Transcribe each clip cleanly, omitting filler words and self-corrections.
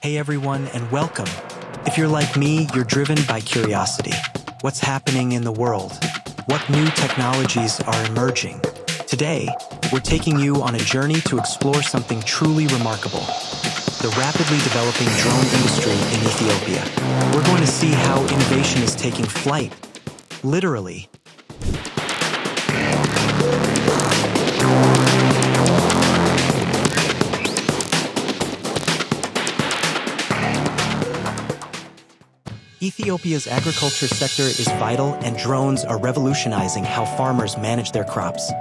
Hey everyone, and welcome. If you're like me, you're driven by curiosity. What's happening in the world? What new technologies are emerging? Today, we're taking you on a journey to explore something truly remarkable: the rapidly developing drone industry in Ethiopia. We're going to see how innovation is taking flight, literally. Ethiopia's agriculture sector is vital, and drones are revolutionizing how farmers manage their crops.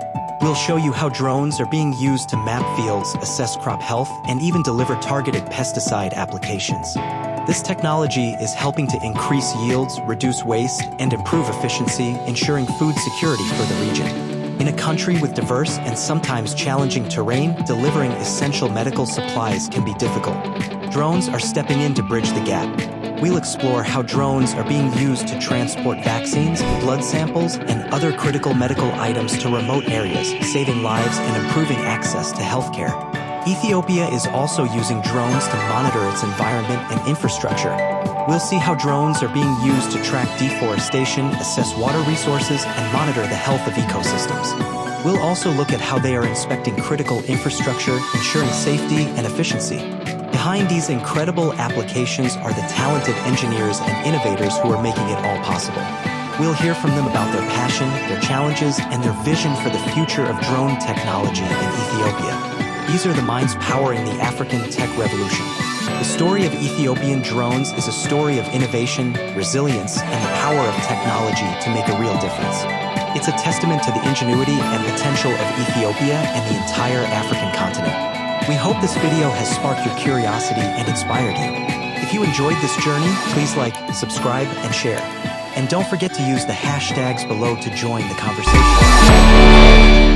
We'll show you how drones are being used to map fields, assess crop health, and even deliver targeted pesticide applications. This technology is helping to increase yields, reduce waste, and improve efficiency, ensuring food security for the region. In a country with diverse and sometimes challenging terrain, delivering essential medical supplies can be difficult. Drones are stepping in to bridge the gap. We'll explore how drones are being used to transport vaccines, blood samples, and other critical medical items to remote areas, saving lives and improving access to healthcare. Ethiopia is also using drones to monitor its environment and infrastructure. We'll see how drones are being used to track deforestation, assess water resources, and monitor the health of ecosystems. We'll also look at how they are inspecting critical infrastructure, ensuring safety and efficiency. Behind these incredible applications are the talented engineers and innovators who are making it all possible. We'll hear from them about their passion, their challenges, and their vision for the future of drone technology in Ethiopia. These are the minds powering the African tech revolution. The story of Ethiopian drones is a story of innovation, resilience, and the power of technology to make a real difference. It's a testament to the ingenuity and potential of Ethiopia and the entire African continent. We hope this video has sparked your curiosity and inspired you. If you enjoyed this journey, please like, subscribe, and share. And don't forget to use the hashtags below to join the conversation.